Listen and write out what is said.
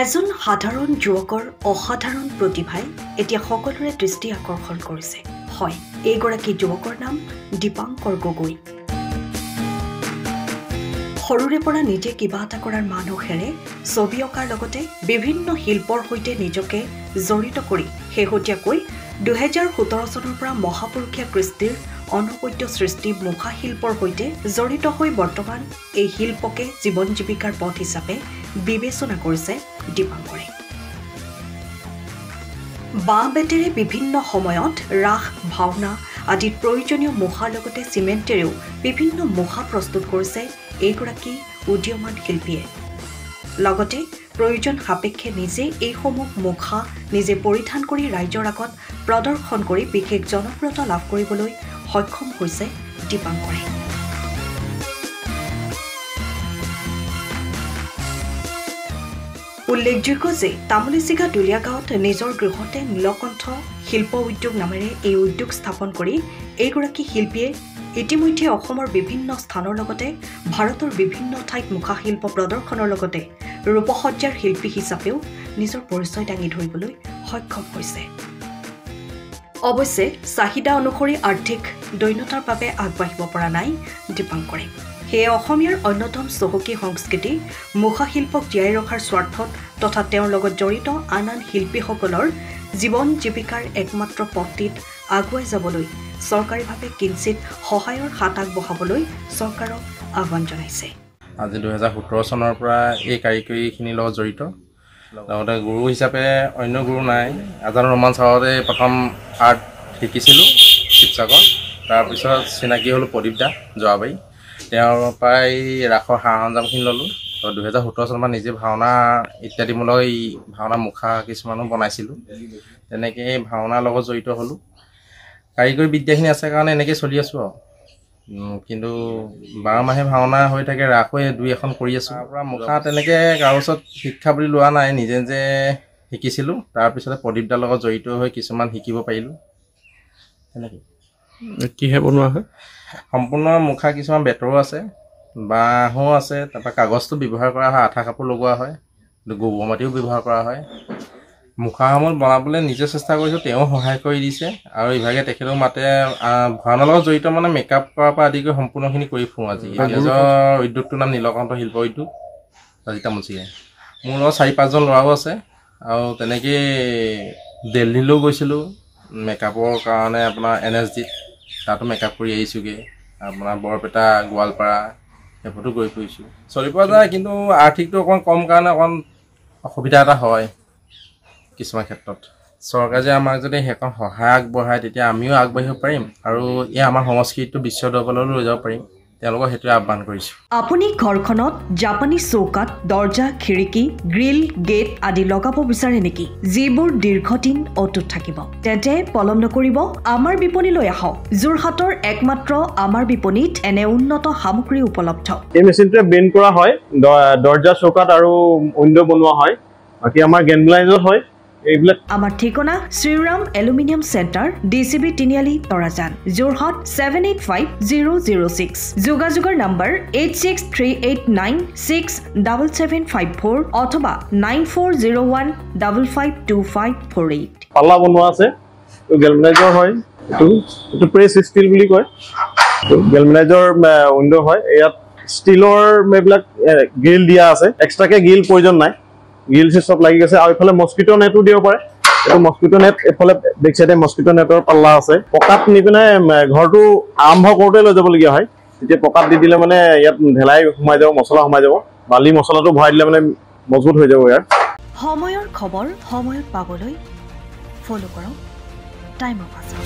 এজন সাধাৰণ যুৱকৰ অসাধাৰণ প্ৰতিভাই এতিয়া সকলোৰে দৃষ্টি আকৰ্ষণ কৰিছে। হয়, এইগৰাকী যুৱকৰ নাম দীপাংকৰ গগৈ। সৰুৰে পৰা নিজে কিবা এটা কৰাৰ মানুহেৰে ছবি অঁকাৰ লগতে বিভিন্ন শিল্পৰ সৈতে নিজকে জড়িত কৰি শেহতীয়াকৈ 2017 চনৰ পৰা মহাপুৰুষীয়া কৃষ্টিৰ অনবদ্য সৃষ্টি মুখা শিল্পৰ সৈতে জড়িত হৈ বৰ্তমান এই শিল্পকে জীৱন জীৱিকাৰ পথ হিচাপে বিবেচনা কৰিছে দীপাংকৰে। বাঁহ বেতেৰে বিভিন্ন সময়ত ৰাস ভাওনা আদিত প্ৰয়োজনীয় মুখাৰ লগতে চিমেণ্টেৰেও বিভিন্ন মুখা প্ৰস্তুত কৰিছে এইগৰাকী উদীয়মান শিল্পীয়ে। লগতে প্ৰয়োজন সাপেক্ষে নিজে এইসমূহ মুখা নিজে পৰিধান কৰি ৰাইজৰ আগত প্ৰদৰ্শন কৰি বিশেষ জনপ্ৰিয়তা লাভ কৰিবলৈ সক্ষম হৈছে দীপাংকৰে। উল্লেখযোগ্য যে তামুলীচিগা দুলীয়া গাঁৱত নিজৰ গৃহতে নীলকণ্ঠ শিল্প উদ্যোগ নামেৰে এই উদ্যোগ স্থাপন কৰি এইগৰাকী শিল্পীয়ে ইতিমধ্যে অসমৰ বিভিন্ন স্থানৰ লগতে ভাৰতৰ বিভিন্ন ঠাইত মুখা শিল্প প্ৰদৰ্শনৰ লগতে ৰূপসজ্জাৰ শিল্পী হিচাপেও নিজৰ পৰিচয় দাঙি ধৰিবলৈ সক্ষম হৈছে। অৱশ্যে চাহিদা অনুসৰি আৰ্থিক দৈন্যতাৰ বাবে আগবাঢ়িব পৰা নাই দীপাংকৰে। সেয়ে অসমীয়াৰ অন্যতম চহকী সংস্কৃতি মুখা শিল্পক জীয়াই ৰখাৰ স্বাৰ্থত তথা তেওঁৰ লগত জড়িত আন আন শিল্পীসকলৰ জীৱন জীৱিকাৰ একমাত্ৰ পথটিত আগুৱাই যাবলৈ চৰকাৰীভাৱে কিঞ্চিত সহায়ৰ হাত আগবঢ়াবলৈ চৰকাৰক আহ্বান জনাইছে। আজি 2017 চনৰ পৰা এই কাৰিকৰীখিনিৰ লগত জড়িত। লগতে গুৰু হিচাপে অন্য গুৰু নাই। আজান ৰহমান ছাৰতে প্ৰথম আৰ্ট শিকিছিলোঁ শিৱসাগৰ। তাৰপিছত চিনাকি হ'লোঁ প্ৰদীপ দা যোৱাবাৰী। তেওঁৰ পৰাই ৰাসৰ সা সৰঞ্জামখিনি ল'লোঁ। 2017 চনৰ পৰা নিজে ভাওনা ইত্যাদিমূলক এই ভাওনা মুখা কিছুমানো বনাইছিলোঁ। তেনেকৈ ভাওনাৰ লগত জড়িত হ'লোঁ। কাৰিকৰী বিদ্যাখিনি আছে কাৰণে এনেকৈ চলি আছোঁ আৰু। কিন্তু 12 মাহে ভাওনা হৈ থাকে, ৰাসো 2-এখন কৰি আছোঁ। তাৰ পৰা মুখা তেনেকৈ কাৰো ওচৰত শিক্ষা বুলি লোৱা নাই, নিজে নিজে শিকিছিলোঁ। তাৰপিছতে প্ৰদীপদাৰ লগত জড়িত হৈ কিছুমান শিকিব পাৰিলোঁ। তেনেকৈ কিহে বনোৱা হয়? সম্পূৰ্ণ মুখা কিছুমান বেতৰো আছে, বাঁহো আছে, তাৰপৰা কাগজটো ব্যৱহাৰ কৰা হয়, আঠা কাপোৰ লগোৱা হয়, গোবৰ মাটিও ব্যৱহাৰ কৰা হয়। মুখাসমূহ বনাবলৈ নিজে চেষ্টা কৰিছোঁ, তেওঁ সহায় কৰি দিছে। আৰু ইভাগে তেখেতক মাতে ভাওনাৰ লগত জড়িত মানে মেকআপ কৰাৰ পৰা আদি কৰি সম্পূৰ্ণখিনি কৰি ফুৰোঁ। আজি নিজৰ উদ্যোগটোৰ নাম নীলকণ্ঠ শিল্প উদ্যোগ আজি তামুলীচিগা। মোৰ লগত 4-5জন ল'ৰাও আছে। আৰু তেনেকৈ দিল্লীলৈও গৈছিলোঁ মেকআপৰ কাৰণে, আপোনাৰ NSDত তাতো মেকআপ কৰি আহিছোঁগৈ। আপোনাৰ বৰপেটা গোৱালপাৰা সেইবোৰতো গৈ ফুৰিছোঁ। চলিব যায়, কিন্তু আৰ্থিকটো অকণমান কম কাৰণে অকণমান অসুবিধা এটা হয় কিছুমান ক্ষেত্ৰত। চৰকাৰে যে আমাক যদি সেইখন সহায় আগবঢ়ায় তেতিয়া আমিও আগবাঢ়িব পাৰিম আৰু এই আমাৰ সংস্কৃতিটো বিশ্ব দৰবাৰলৈ লৈ যাব পাৰিম। তেওঁলোকক সেইটোৱে আহ্বান কৰিছোঁ। আপুনি ঘৰখনত জাপানী চৌকাত দৰ্জা, খিৰিকী, গ্ৰিল, গেট আদি লগাব বিচাৰে নেকি, যিবোৰ দীৰ্ঘদিন অটুট থাকিব? তেন্তে পলম নকৰিব, আমাৰ বিপণীলৈ আহক। যোৰহাটৰ একমাত্ৰ আমাৰ বিপণীত এনে উন্নত সামগ্ৰী উপলব্ধ। এই মেচিনটোৱে বেণ্ড কৰা হয়, দৰ্জা চৌকাত আৰু উইণ্ডো বনোৱা হয়। বাকী আমাৰ গেনব্লাইজত হয় এইবিলাক। আমাৰ ঠিকনা শ্ৰীৰাম এলুমিনিয়াম চেণ্টাৰ, DCB তিনিআলি, তৰাজান, যোৰহাট 785006। যোগাযোগৰ নম্বৰ 8638967754 অথবা 9401552548। পাল্লা বনোৱা আছে, গেলমেনাইজৰ হয়। এইটো প্ৰেছ ষ্টীল বুলি কয়। গেলমেনাইজৰ উইণ্ডো হয়। ইয়াত ষ্টীলৰ এইবিলাক গ্ৰিল দিয়া আছে, এক্সট্ৰাকে গ্ৰিল প্ৰয়োজন নাই। গ্ৰিল চব লাগি গৈছে। আৰু এইফালে মস্কিটো নেটো দিব পাৰে। এইটো মস্কিটো নেট, এইফালে বেক চাইডে মস্কিটো নেটৰ পাল্লা আছে। পকাত নি পিনে ঘৰটো আৰম্ভ কৰোঁতে লৈ যাবলগীয়া হয়। তেতিয়া পকাত দি দিলে মানে ইয়াত ঢেলাই সোমাই যাব, মছলা সোমাই যাব। বালি মছলাটো ভৰাই দিলে মানে মজবুত হৈ যাব। ইয়াৰ সময়ৰ খবৰ সময়ত পাবলৈ ফ'ল' কৰক টাইম অফ আছাম।